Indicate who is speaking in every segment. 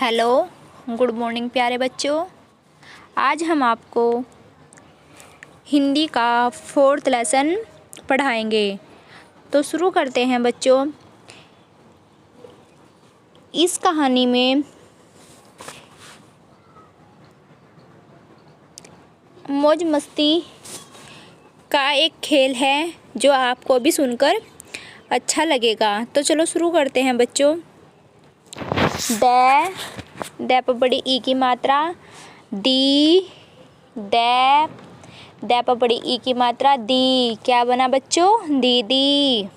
Speaker 1: Hello, good morning प्यारे बच्चों। आज हम आपको हिंदी का 4th लेसन पढ़ाएंगे। तो शुरू करते हैं बच्चों। इस कहानी में मौज मस्ती का एक खेल है जो आपको भी सुनकर अच्छा लगेगा। तो चलो शुरू करते हैं बच्चों। द पर बड़ी ई की मात्रा, दी, द पर बड़ी ई की मात्रा, दी। क्या बना बच्चों? दीदी।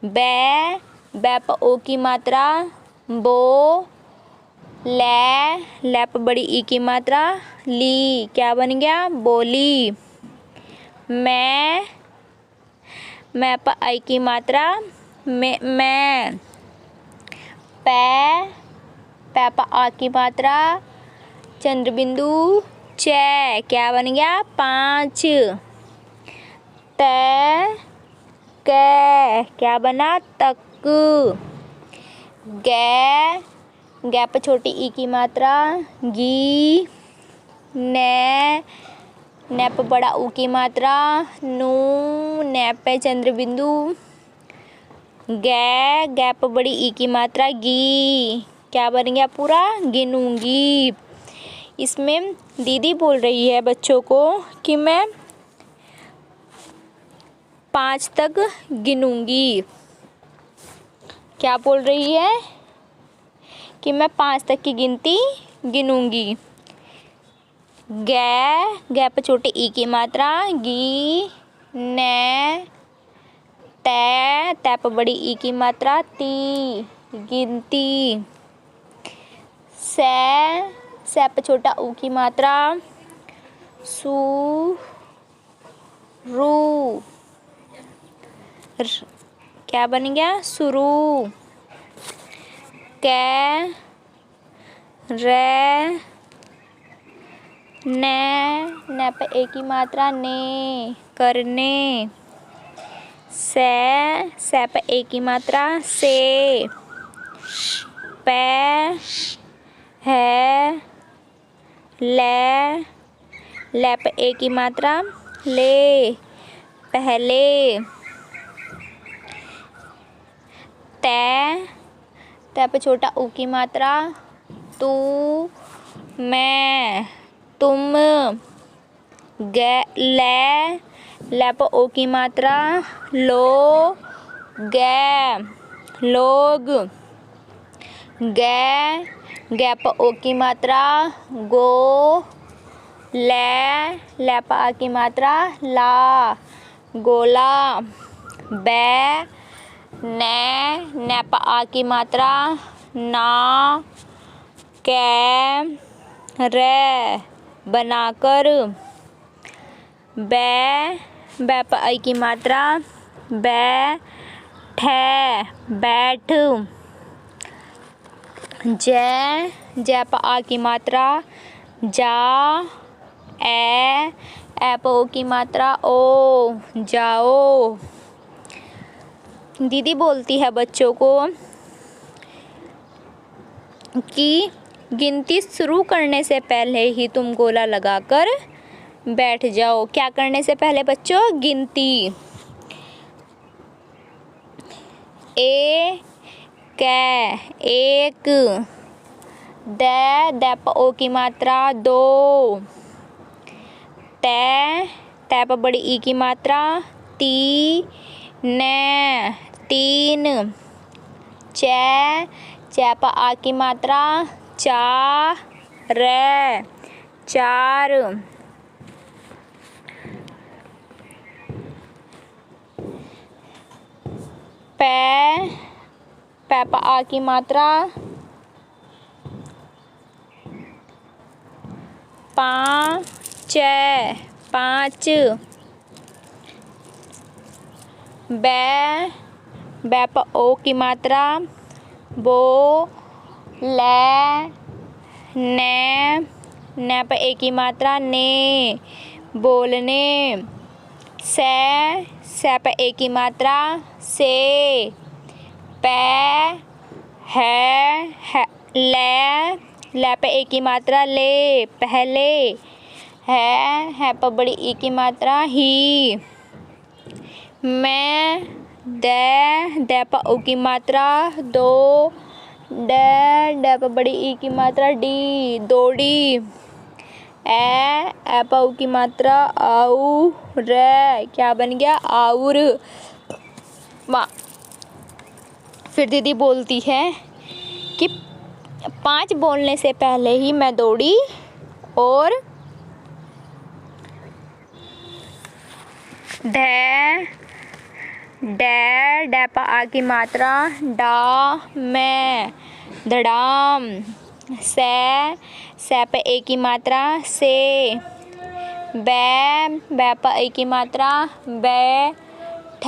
Speaker 1: बै पर ओ की मात्रा, बो। ले पर बड़ी ई की मात्रा, ली। क्या बन गया? बोली। मैं पर आई की मात्रा, मैं। पै पर आ की मात्रा, चंद्र बिंदु, च। क्या बन गया? 5। कै क्या बना? तक। गै पर छोटी ई की मात्रा, गी। नै पर बड़ा ऊ की मात्रा, नू। नै पे चंद्र बिंदु। गै पर बड़ी ई की मात्रा, गी। क्या बन गया पूरा? गिनूंगी। इसमें दीदी बोल रही है बच्चों को कि मैं 5 तक गिनूंगी। क्या बोल रही है? कि मैं 5 तक की गिनती गिनूंगी। गै पर छोटी ई की मात्रा, गी। नै तै पर बड़ी ई की मात्रा, ती। गिनती। सै पर छोटा ऊ की मात्रा, सू। रू। क्या बन गया? शुरू। कै रै नै पे ए की मात्रा, ने। करने। सै पे ए की मात्रा, से। पै है ले पे ए की मात्रा, ले। पहले। तै पे छोटा ऊ की मात्रा, तू। मैं, तुम। ले पे ओ की मात्रा, लो। गै लोग। गै पे ओ की मात्रा, गो। ले पे आ की मात्रा, ला। गोला। नै पे आ की मात्रा, ना। कै रै बनाकर। बै पे आई की मात्रा, बैठै बैठ। जै पे आ की मात्रा, जा। ए पे ओ की मात्रा, ओ। जाओ। दीदी बोलती है बच्चों को कि गिनती शुरू करने से पहले ही तुम गोला लगाकर बैठ जाओ। क्या करने से पहले बच्चों? गिनती। कै एक। दै पे ओ की मात्रा, दो। तै पे बड़ी ई की मात्रा, ती। नै तीन। चे पे आ की मात्रा, चा। रै चार। पै पे आ की मात्रा, पाँच। पाँच। बै पे ओ की मात्रा, बो। नै पे ए की मात्रा, ने। बोलने। सै पे ए की मात्रा, से। पै है ले पे ए की मात्रा ले, पहले। है पर बड़ी ई की मात्रा ही। मैं दे पर ओ की मात्रा दो, डे पर बड़ी ई की मात्रा डी, दौड़ी। ए पर ओ की मात्रा आऊ, रे, क्या बन गया? आउर। फिर दीदी बोलती है कि 5 बोलने से पहले ही मैं दौड़ी और डे पर आ की मात्रा डा, मैं, धड़ाम। से पे ए की मात्रा से, बे पर ए की मात्रा बैठ।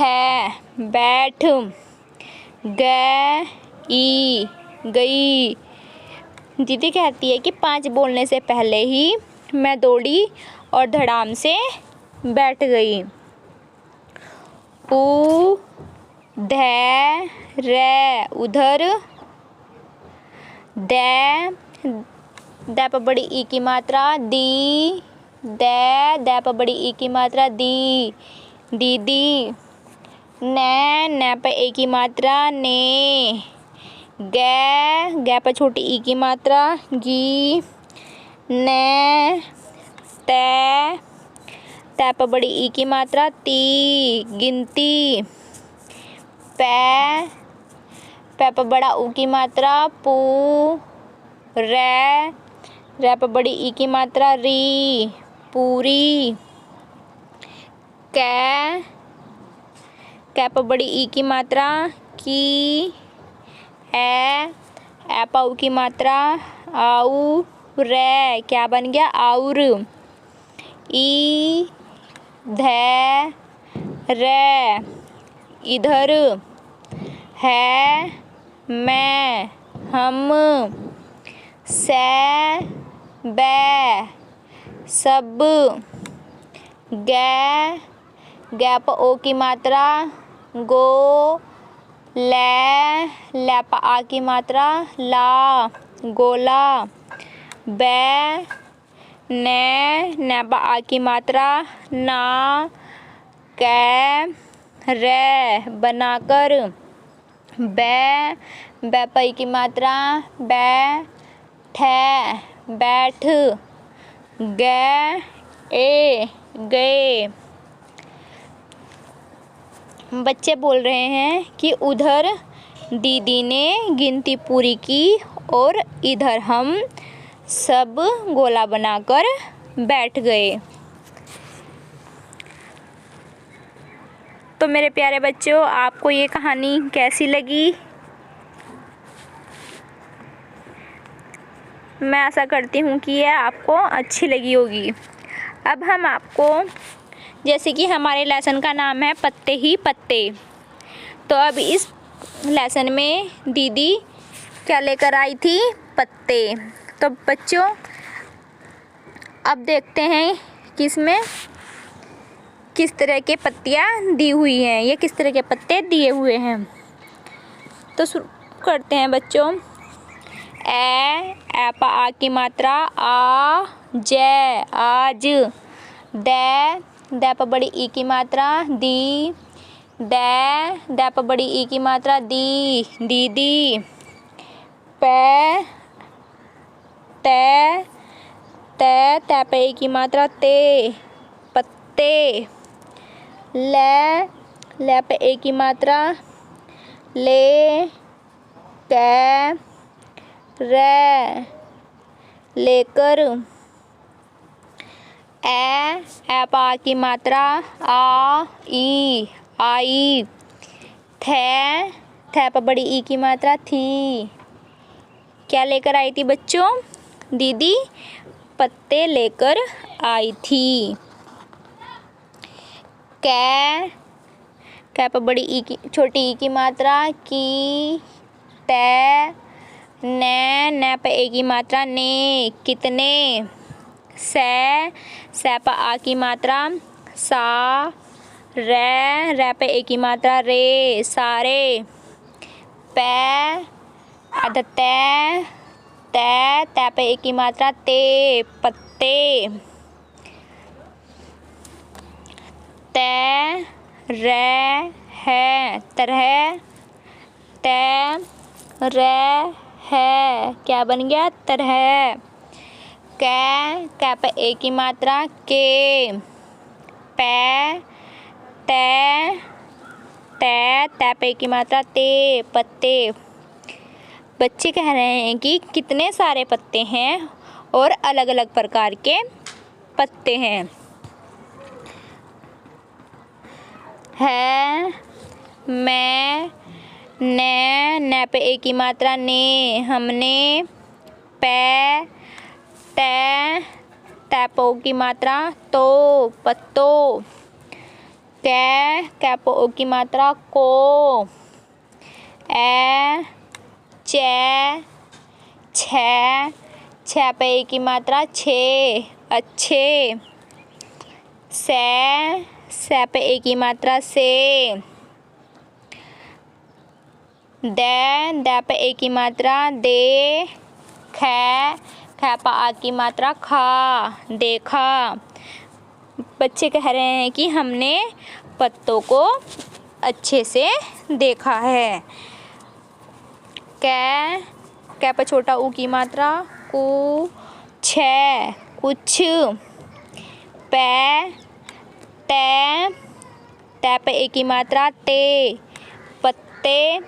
Speaker 1: गई। दीदी कहती है कि 5 बोलने से पहले ही मैं दौड़ी और धड़ाम से बैठ गई। उधर। दे पर बड़ी ई की मात्रा दी, दे पर बड़ी ई की मात्रा दी, दीदी। ने पर ए की मात्रा ने, गे पर छोटी ई की मात्रा गी, ने, ते पर बड़ी ई की मात्रा ती, गिनती। पे पर बड़ा ऊ की मात्रा पू, रे पर बड़ी ई की मात्रा री, पूरी। कै पर बड़ी ई की मात्रा की, ए पर ऊ की मात्रा आऊ, रे, क्या बन गया? आउर। ई रे, इधर। है, मैं, हम। बे, सब। गे पर ओ की मात्रा गो, ले पर आ की मात्रा ला, गोला। ने पर आ की मात्रा ना, रे, बनाकर। बे पर ई की मात्रा बैठ। गए। बच्चे बोल रहे हैं कि उधर दीदी ने गिनती पूरी की और इधर हम सब गोला बनाकर बैठ गए। तो मेरे प्यारे बच्चों, आपको ये कहानी कैसी लगी? मैं आशा करती हूँ कि यह आपको अच्छी लगी होगी। अब हम आपको, जैसे कि हमारे लेसन का नाम है पत्ते ही पत्ते, तो अब इस लेसन में दीदी क्या लेकर आई थी? पत्ते। तो बच्चों, अब देखते हैं कि इसमें किस तरह के पत्तियाँ दी हुई हैं, ये किस तरह के पत्ते दिए हुए हैं। तो शुरू करते हैं बच्चों। ए पर आ की मात्रा आ, जय, आज। दे पर बड़ी ई की मात्रा दी, दे पर बड़ी ई की मात्रा दी, दीदी। ते पे ई की मात्रा ते, पत्ते। ले पे ए की मात्रा ले, रे, लेकर। ए पर आ की मात्रा आ, ई, आई। थे पर बड़ी ई की मात्रा थी। क्या लेकर आई थी बच्चों? दीदी पत्ते लेकर आई थी। कै पर बड़ी ई की छोटी ई की मात्रा की, ने पर ए की मात्रा ने, कितने। से पर आ की मात्रा सा, रे पे ए की मात्रा रे, सारे। तै पे एक की मात्रा ते, पत्ते। तै रै है तरह, तै रै है क्या बन गया? तरह। कै पे एक की मात्रा के, पै तै, तै पे एक की मात्रा ते, पत्ते। बच्चे कह रहे हैं कि कितने सारे पत्ते हैं और अलग अलग प्रकार के पत्ते हैं। है, मैं, नै पे एक की मात्रा ने, हमने, पै तै पे ओ की मात्रा तो, पत्तों। कै पे ओ की मात्रा को, ऐ छै पे एक की मात्रा छे, अच्छे। सै पे एक की मात्रा से, दै पे एक की मात्रा दे, कै पे आ की मात्रा खा, देखा। बच्चे कह रहे हैं कि हमने पत्तों को अच्छे से देखा है। कै पे छोटा ऊ की मात्रा कु, छै, कुछ। पै तै पे एक की मात्रा ते, पत्ते।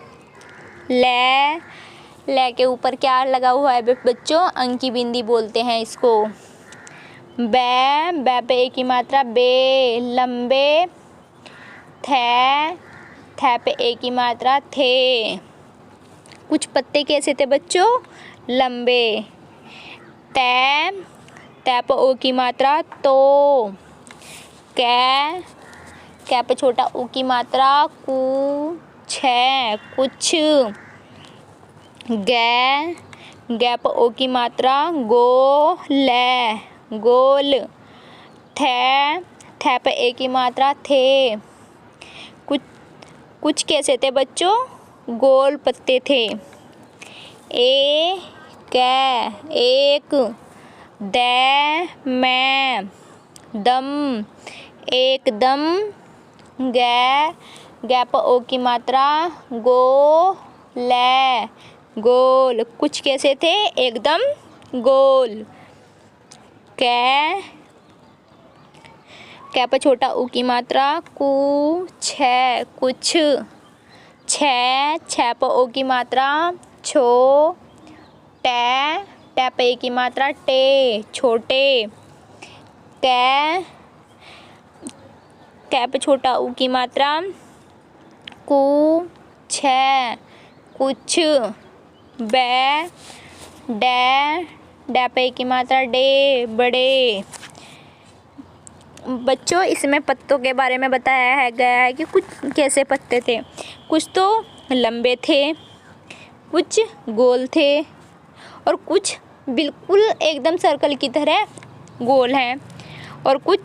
Speaker 1: लै के ऊपर क्या लगा हुआ है बच्चों? अंक की बिंदी बोलते हैं इसको। बै पे एक की मात्रा बे, लंबे। थै पे एक की मात्रा थे, कुछ पत्ते कैसे थे बच्चों? लंबे। तै पे ओ की मात्रा तो, कै पे छोटा ऊ की मात्रा कु, छै, कुछ। गै पे ओ की मात्रा गो, लै, गोल। थै पे एक की मात्रा थे, कुछ कैसे थे बच्चों? गोल पत्ते थे। एक, दै मैं, दम, एकदम। गै पे ओ की मात्रा गो, लै, गोल। कुछ कैसे थे? एकदम गोल। कै पे छोटा ऊ की मात्रा कु, छै, कुछ। छै पे ओ की मात्रा छो, टै पे एक की मात्रा टे, छोटे। कै पे छोटा ऊ की मात्रा कु, छै, कुछ। डै पे एक की मात्रा डे, बड़े। बच्चों इसमें पत्तों के बारे में बताया गया है कि कुछ कैसे पत्ते थे। कुछ तो लंबे थे, कुछ गोल थे और कुछ बिल्कुल एकदम सर्कल की तरह गोल हैं और कुछ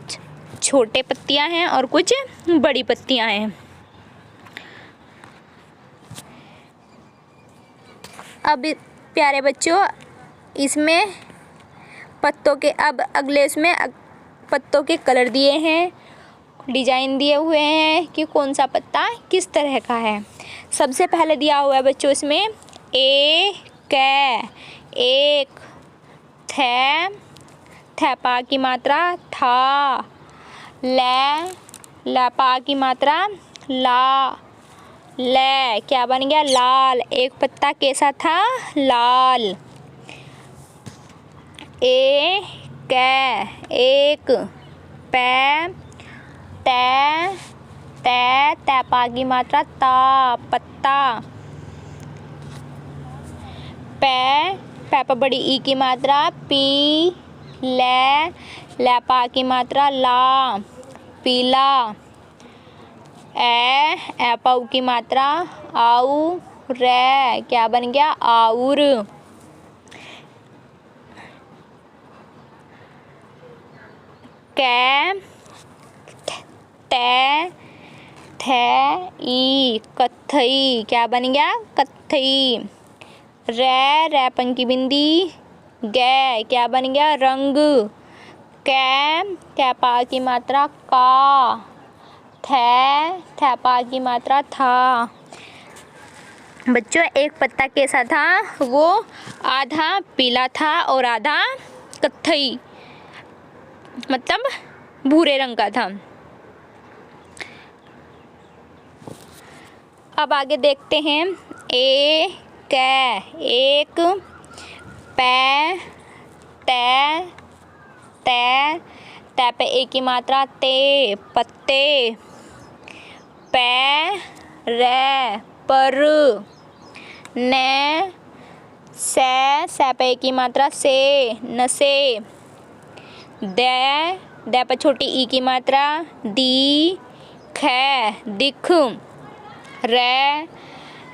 Speaker 1: छोटे पत्तियां हैं और कुछ बड़ी पत्तियां हैं। अब प्यारे बच्चों इसमें पत्तों के अब अगले इसमें पत्तों के कलर दिए हैं, डिजाइन दिए हुए हैं कि कौन सा पत्ता किस तरह का है। सबसे पहले दिया हुआ है बच्चों इसमें एक, थे पा की मात्रा था, लै पा की मात्रा ला, लै क्या बन गया? लाल। एक पत्ता कैसा था? लाल। एक, पै तै पा की मात्रा ता, पत्ता। पै पे बड़ी ई की मात्रा पी, लै पा की मात्रा ला, पीला। ए पा ऊ की मात्रा आऊ, रै क्या बन गया? आउर। कै थै ई, कत्थई क्या बन गया? कत्थई। रै पन की बिंदी, गै क्या बन गया रंग, कै पा की मात्रा का, थै पा की मात्रा था। बच्चों एक पत्ता कैसा था, वो आधा पीला था और आधा कत्थई मतलब भूरे रंग का था। अब आगे देखते हैं। कै एक, पै तै पे ए की मात्रा ते पत्ते, पै रै पर, नै सै पे ए की मात्रा से नसे, दै पर छोटी ई की मात्रा दी खै दिख, रै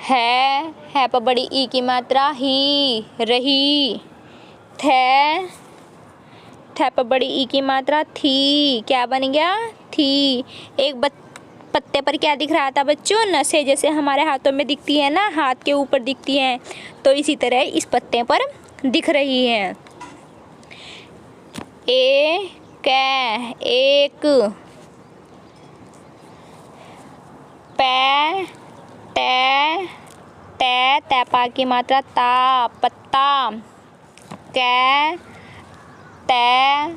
Speaker 1: है पर बड़ी ई की मात्रा ही रही, थै पर बड़ी ई की मात्रा थी, क्या बन गया थी। एक पत्ते पर क्या दिख रहा था बच्चों, नसें जैसे हमारे हाथों में दिखती है ना, हाथ के ऊपर दिखती हैं, तो इसी तरह इस पत्ते पर दिख रही हैं। कै एक, पै तै पा की मात्रा ता पत्ता, कै तै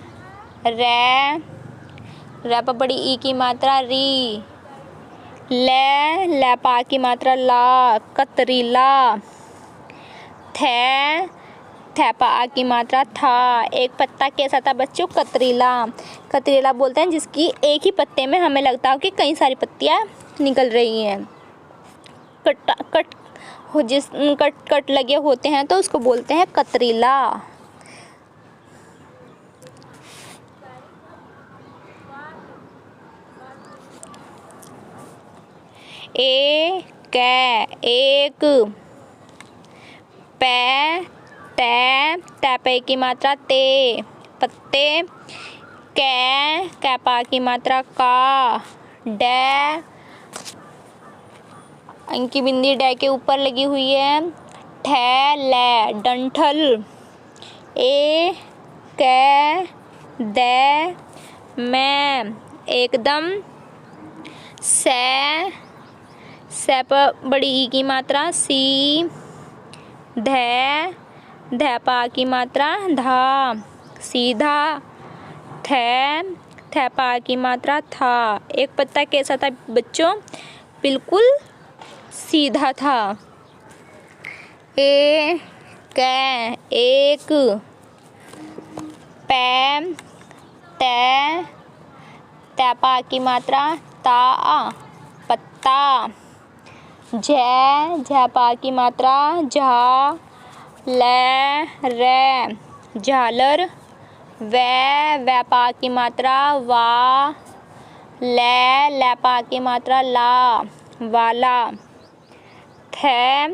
Speaker 1: रै पर बड़ी ई की मात्रा री, लै पा की मात्रा ला कतरीला, थै पा आ की मात्रा था। एक पत्ता कैसा था बच्चों, कतरीला बोलते हैं जिसकी एक ही पत्ते में हमें लगता हो कि कई सारी पत्तियां निकल रही हैं। कट लगे होते हैं तो उसको बोलते हैं कतरीला। कै एक, पै तै पे की मात्रा ते पत्ते, कै पा की मात्रा का, डै इनकी बिंदी डै के ऊपर लगी हुई है, ठै लै डंठल, कै दै मैं एकदम, सै पर बड़ी ई की मात्रा सी, धै पा की मात्रा धा सीधा, थै पा की मात्रा था। एक पत्ता कैसा था बच्चों, बिल्कुल सीधा था। कै एक, पै तै पा की मात्रा ता पत्ता, झै पा की मात्रा झा, रै झालर, वै पा की मात्रा वा, लै पा की मात्रा ला वाला, थै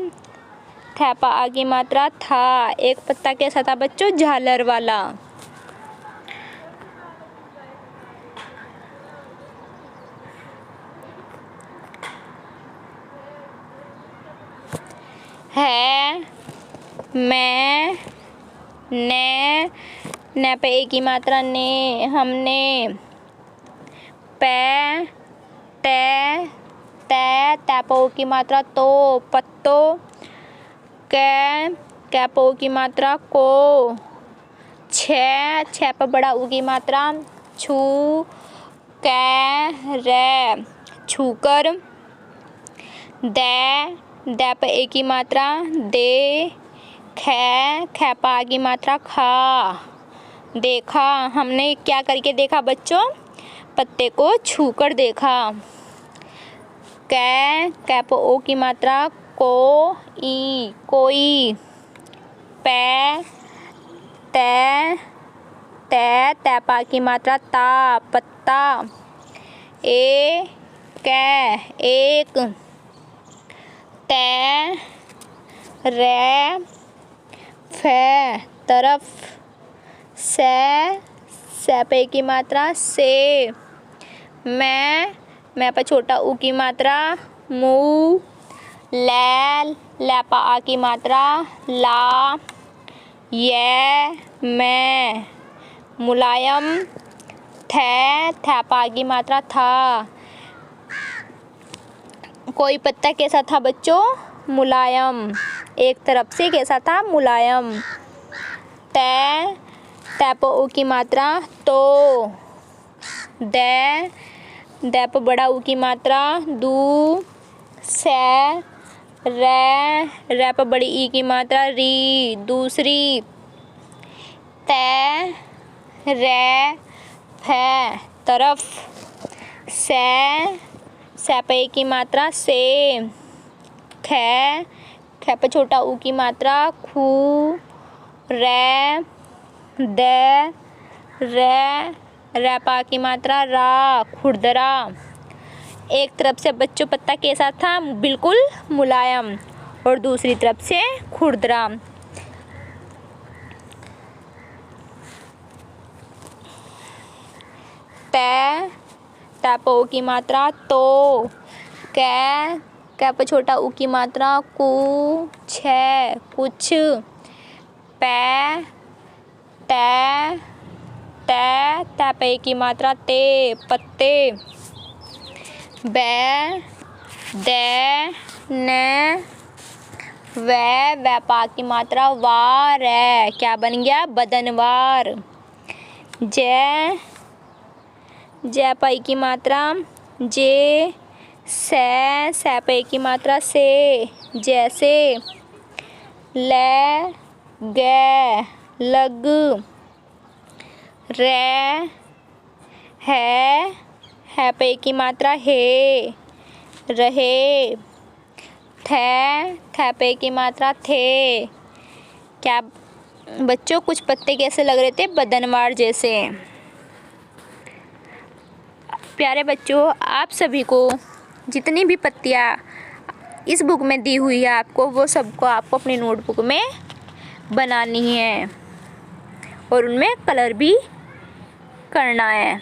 Speaker 1: पा आ की मात्रा था। एक पत्ता कैसा था बच्चों, झालर वाला। है मैं, नै पे ए की मात्रा ने हमने, पै तै पे ओ की मात्रा तो पत्तो, कै पे ओ की मात्रा को, छै पे बड़ा ऊ की मात्रा छू, कै रै छूकर, दै पे ए की मात्रा दे, कै पा की मात्रा खा देखा। हमने क्या करके देखा बच्चों, पत्ते को छूकर देखा। कै पे ओ की मात्रा को ई कोई, पै तै पा की मात्रा ता पत्ता, कै एक, तै रै फै तरफ, सै पे की मात्रा से, मैं पर छोटा ऊ की मात्रा मुँह, लै लै पा आ की मात्रा ला, ये मैं, मुलायम, थै पा की मात्रा था। कोई पत्ता कैसा था बच्चों? मुलायम, एक तरफ से कैसा था? मुलायम। तै प उ की मात्रा तो, दै प बड़ा उ की मात्रा दू, सै, रै प बड़ी ई की मात्रा री, दूसरी। तै, रै, फै, तरफ। सै प ए की मात्रा से, ख प छोटा ऊ की मात्रा खू, रै, रै पा की मात्रा रा, खुरदरा। एक तरफ से बच्चों पत्ता कैसा था? बिल्कुल मुलायम, और दूसरी तरफ से खुरदरा। तै प ओ की मात्रा तो, कै प छोटा ऊ की मात्रा कू, छै, कुछ। तै प ए की मात्रा ते, पत्ते। दै, नै, वै पा की मात्रा वार है, क्या बन गया? बदनवार। जै प ई की मात्रा जे, सै प ए की मात्रा से, जैसे। लै, गै, लग। रै, है प ए की मात्रा हे, रहे। थै प ए की मात्रा थे। क्या बच्चों कुछ पत्ते कैसे लग रहे थे? बदनवार जैसे। प्यारे बच्चों, आप सभी को जितनी भी पत्तियाँ इस बुक में दी हुई है आपको, वो सबको आपको अपनी नोटबुक में बनानी है और उनमें कलर भी करना है।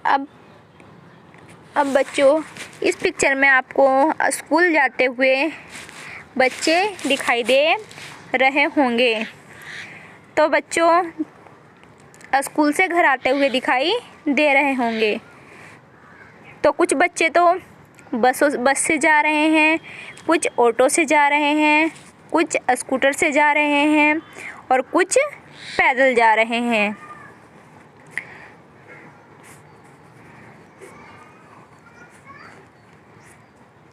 Speaker 1: अब बच्चों, इस पिक्चर में आपको स्कूल जाते हुए बच्चे दिखाई दे रहे होंगे। तो बच्चों स्कूल से घर आते हुए दिखाई दे रहे होंगे। तो कुछ बच्चे तो बस से जा रहे हैं, कुछ ऑटो से जा रहे हैं, कुछ स्कूटर से जा रहे हैं और कुछ पैदल जा रहे हैं।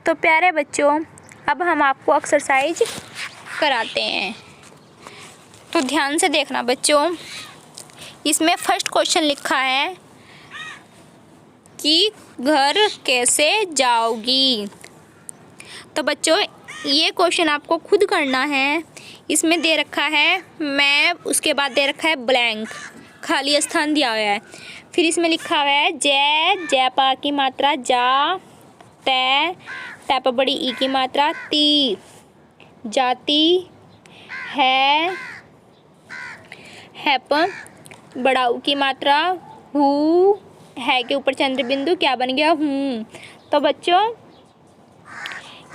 Speaker 1: तो प्यारे बच्चों, अब हम आपको एक्सरसाइज कराते हैं, तो ध्यान से देखना बच्चों। इसमें फर्स्ट क्वेश्चन लिखा है कि घर कैसे जाओगी। तो बच्चों ये क्वेश्चन आपको खुद करना है। इसमें दे रखा है मैं, उसके बाद दे रखा है ब्लैंक, खाली स्थान दिया हुआ है। फिर इसमें लिखा हुआ है जै पा की मात्रा जा, तै प बड़ी ई की मात्रा ती, जाती। है प बड़ा ऊ की मात्रा हु, है के ऊपर चंद्र बिंदु, क्या बन गया? हूँ। तो बच्चों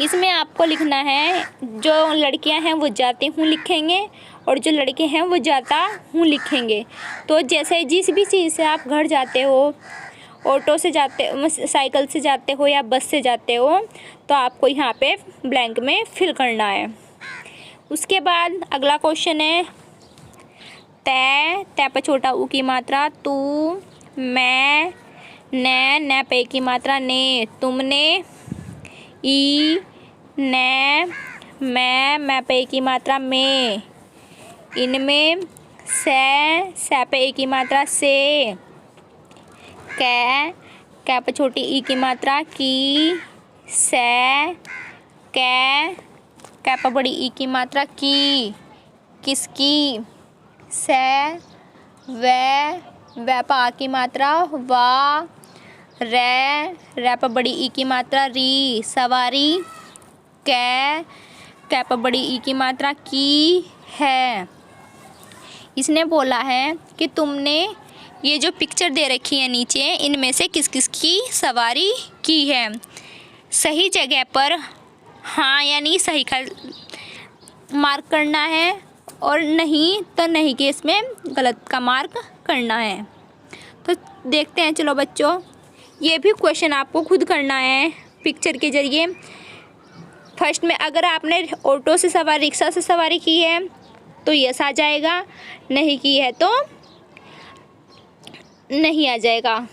Speaker 1: इसमें आपको लिखना है, जो लड़कियां हैं वो जाते हूँ लिखेंगे और जो लड़के हैं वो जाता हूँ लिखेंगे। तो जैसे जिस भी चीज़ से आप घर जाते हो, ऑटो से जाते, साइकिल से जाते हो या बस से जाते हो, तो आपको यहाँ पे ब्लैंक में फिल करना है। उसके बाद अगला क्वेश्चन है तै प छोटा ऊ की मात्रा तू, मैं, नै पे की मात्रा ने, तुमने, ई, नै, मैं पे की मात्रा में, इनमें, सै पे की मात्रा से, कै पे छोटी ई की मात्रा की, सै, कै पे बड़ी ई की मात्रा की, किसकी, सै, वै पे आ की मात्रा वा, रै पे बड़ी ई की मात्रा री, सवारी, कै पे बड़ी ई की मात्रा की, है। इसने बोला है कि तुमने ये जो पिक्चर दे रखी है नीचे, इनमें से किस किस की सवारी की है। सही जगह पर हाँ यानी सही का मार्क करना है और नहीं तो नहीं के इसमें गलत का मार्क करना है। तो देखते हैं, चलो बच्चों, ये भी क्वेश्चन आपको खुद करना है पिक्चर के ज़रिए। फर्स्ट में अगर आपने ऑटो से सवारी, रिक्शा से सवारी की है तो यस आ जाएगा, नहीं की है तो नहीं आ जाएगा।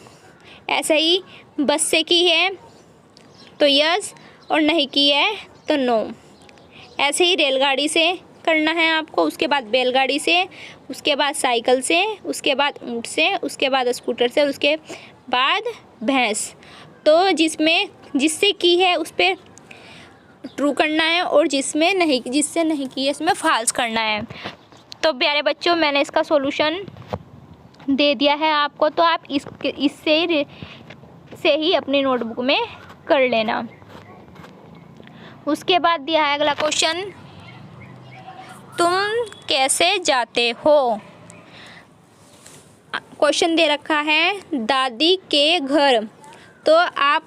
Speaker 1: ऐसे ही बस से की है तो यस और नहीं की है तो नो। ऐसे ही रेलगाड़ी से करना है आपको, उसके बाद बैलगाड़ी से, उसके बाद साइकिल से, उसके बाद ऊँट से, उसके बाद स्कूटर से, उसके बाद भैंस। तो जिससे की है उस पर ट्रू करना है और जिससे नहीं की है इसमें फॉल्स करना है। तो प्यारे बच्चों, मैंने इसका सॉल्यूशन दे दिया है आपको, तो आप इससे ही अपनी नोटबुक में कर लेना। उसके बाद दिया है अगला क्वेश्चन, तुम कैसे जाते हो। क्वेश्चन दे रखा है दादी के घर, तो आप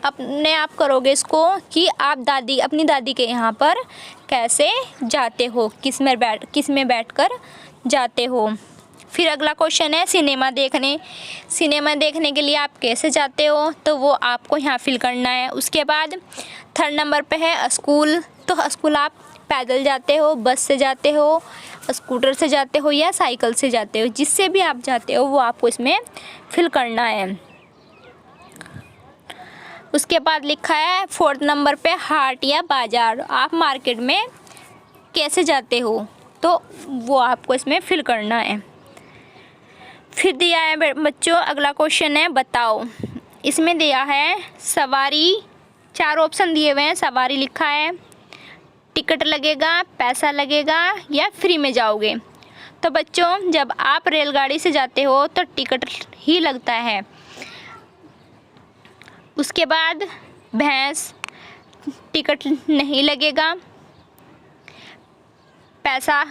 Speaker 1: अपने आप करोगे इसको कि आप अपनी दादी के यहाँ पर कैसे जाते हो, किस में बैठकर जाते हो। फिर अगला क्वेश्चन है सिनेमा देखने के लिए आप कैसे जाते हो, तो वो आपको यहाँ फिल करना है। उसके बाद थर्ड नंबर पे है स्कूल, तो स्कूल आप पैदल जाते हो, बस से जाते हो, स्कूटर से जाते हो या साइकिल से जाते हो, जिससे भी आप जाते हो वो आपको इसमें फिल करना है। उसके बाद लिखा है फोर्थ नंबर पे हाट या बाज़ार, आप मार्केट में कैसे जाते हो, तो वो आपको इसमें फिल करना है। फिर दिया है बच्चों अगला क्वेश्चन है बताओ। इसमें दिया है सवारी, 4 ऑप्शन दिए हुए हैं। सवारी लिखा है, टिकट लगेगा, पैसा लगेगा या फ्री में जाओगे। तो बच्चों, जब आप रेलगाड़ी से जाते हो तो टिकट ही लगता है। उसके बाद भैंस, टिकट नहीं लगेगा। पैसा,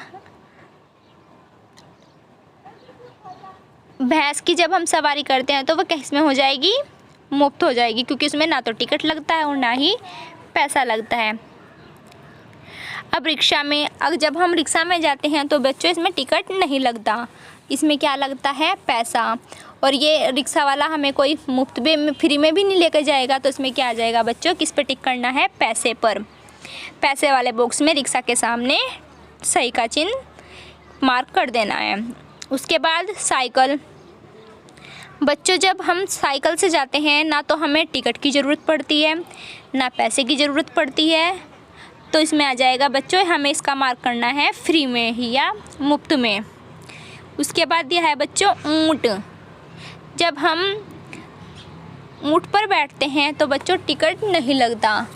Speaker 1: भैंस की जब हम सवारी करते हैं तो वो किस में हो जाएगी, मुफ्त हो जाएगी, क्योंकि उसमें ना तो टिकट लगता है और ना ही पैसा लगता है। अब रिक्शा में, जब हम रिक्शा में जाते हैं तो बच्चों इसमें टिकट नहीं लगता, इसमें क्या लगता है, पैसा। और ये रिक्शा वाला हमें कोई मुफ्त में, फ्री में भी नहीं लेकर जाएगा, तो इसमें क्या आ जाएगा बच्चों, किस पे टिक करना है, पैसे पर। पैसे वाले बॉक्स में रिक्शा के सामने सही का चिन्ह मार्क कर देना है। उसके बाद साइकिल, बच्चों जब हम साइकिल से जाते हैं ना तो हमें टिकट की ज़रूरत पड़ती है ना पैसे की ज़रूरत पड़ती है, तो इसमें आ जाएगा बच्चों, हमें इसका मार्क करना है फ्री में ही या मुफ्त में। उसके बाद दिया है बच्चों ऊँट, जब हम ऊँट पर बैठते हैं तो बच्चों टिकट नहीं लगता,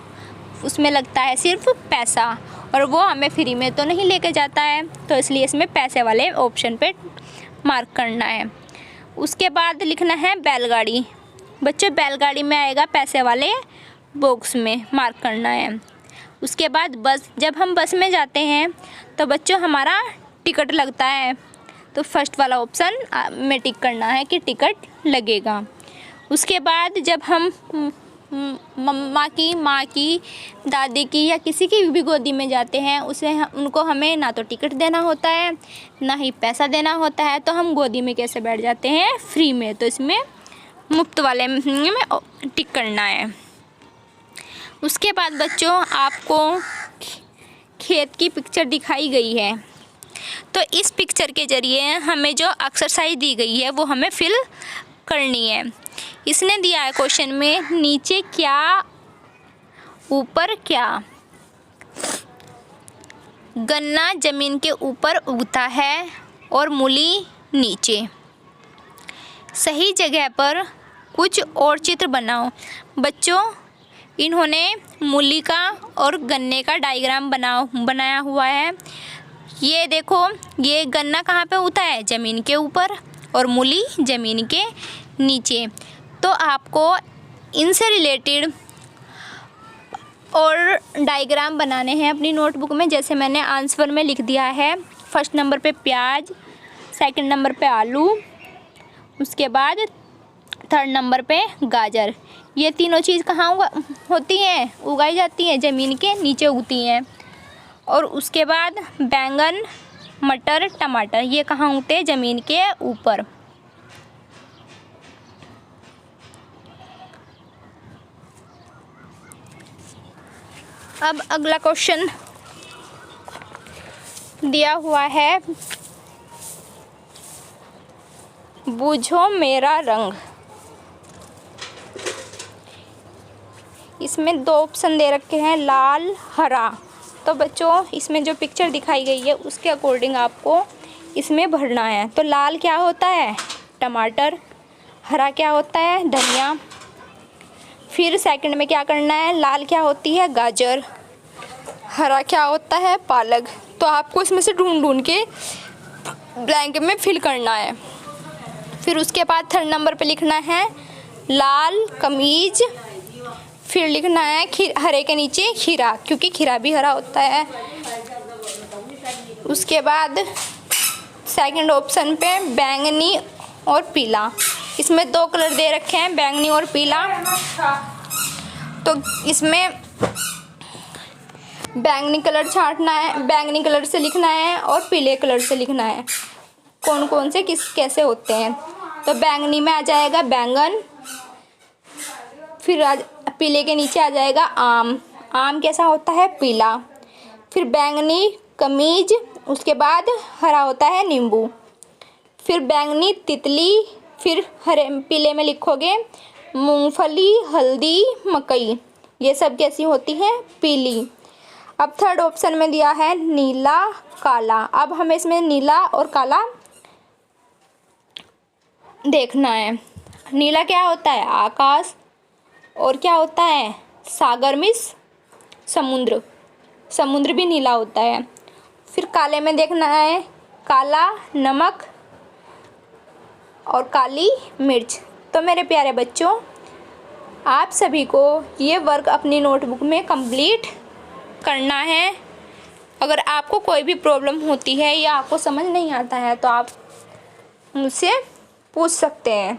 Speaker 1: उसमें लगता है सिर्फ पैसा, और वो हमें फ्री में तो नहीं लेके जाता है, तो इसलिए इसमें पैसे वाले ऑप्शन पे मार्क करना है। उसके बाद लिखना है बैलगाड़ी, बच्चों बैलगाड़ी में आएगा पैसे वाले बॉक्स में मार्क करना है। उसके बाद बस, जब हम बस में जाते हैं तो बच्चों हमारा टिकट लगता है, तो फर्स्ट वाला ऑप्शन में टिक करना है कि टिकट लगेगा। उसके बाद जब हम माँ की, दादी की या किसी की भी गोदी में जाते हैं, उनको हमें ना तो टिकट देना होता है ना ही पैसा देना होता है, तो हम गोदी में कैसे बैठ जाते हैं, फ्री में, तो इसमें मुफ्त वाले में टिक करना है। उसके बाद बच्चों आपको खेत की पिक्चर दिखाई गई है, तो इस पिक्चर के ज़रिए हमें जो एक्सरसाइज दी गई है वो हमें फिल करनी है। इसने दिया है क्वेश्चन में, नीचे क्या ऊपर क्या। गन्ना जमीन के ऊपर उगता है और मूली नीचे। सही जगह पर कुछ और चित्र बनाओ। बच्चों इन्होंने मूली का और गन्ने का डायग्राम बनाया हुआ है। ये देखो, ये गन्ना कहाँ पे उगता है, ज़मीन के ऊपर, और मूली ज़मीन के नीचे। तो आपको इनसे रिलेटेड और डायग्राम बनाने हैं अपनी नोटबुक में, जैसे मैंने आंसर में लिख दिया है। फर्स्ट नंबर पे प्याज, सेकंड नंबर पे आलू, उसके बाद थर्ड नंबर पे गाजर। ये तीनों चीज़ कहाँ होती हैं? उगाई जाती हैं, ज़मीन के नीचे उगती हैं। और उसके बाद बैंगन, मटर, टमाटर ये कहाँ उगते हैं? ज़मीन के ऊपर। अब अगला क्वेश्चन दिया हुआ है, बूझो मेरा रंग। इसमें 2 ऑप्शन दे रखे हैं, लाल, हरा। तो बच्चों इसमें जो पिक्चर दिखाई गई है उसके अकॉर्डिंग आपको इसमें भरना है। तो लाल क्या होता है? टमाटर। हरा क्या होता है? धनिया। फिर सेकंड में क्या करना है? लाल क्या होती है? गाजर। हरा क्या होता है? पालक। तो आपको इसमें से ढूंढ ढूंढ के ब्लैंक में फिल करना है। फिर उसके बाद थर्ड नंबर पे लिखना है लाल कमीज। फिर लिखना है हरे के नीचे खीरा, क्योंकि खीरा भी हरा होता है। उसके बाद सेकंड ऑप्शन पे बैंगनी और पीला। इसमें 2 कलर दे रखे हैं, बैंगनी और पीला। तो इसमें बैंगनी कलर छांटना है, बैंगनी कलर से लिखना है और पीले कलर से लिखना है कौन कौन से कैसे होते हैं। तो बैंगनी में आ जाएगा बैंगन। फिर पीले के नीचे आ जाएगा आम। आम कैसा होता है? पीला। फिर बैंगनी कमीज। उसके बाद हरा होता है नींबू। फिर बैंगनी तितली। फिर हरे पीले में लिखोगे मूंगफली, हल्दी, मकई। ये सब कैसी होती है? पीली। अब थर्ड ऑप्शन में दिया है नीला, काला। अब हमें इसमें नीला और काला देखना है। नीला क्या होता है? आकाश। और क्या होता है? सागर मीन्स समुद्र। समुद्र भी नीला होता है। फिर काले में देखना है काला नमक और काली मिर्च। तो मेरे प्यारे बच्चों, आप सभी को ये वर्क अपनी नोटबुक में कंप्लीट करना है। अगर आपको कोई भी प्रॉब्लम होती है या आपको समझ नहीं आता है तो आप मुझसे पूछ सकते हैं।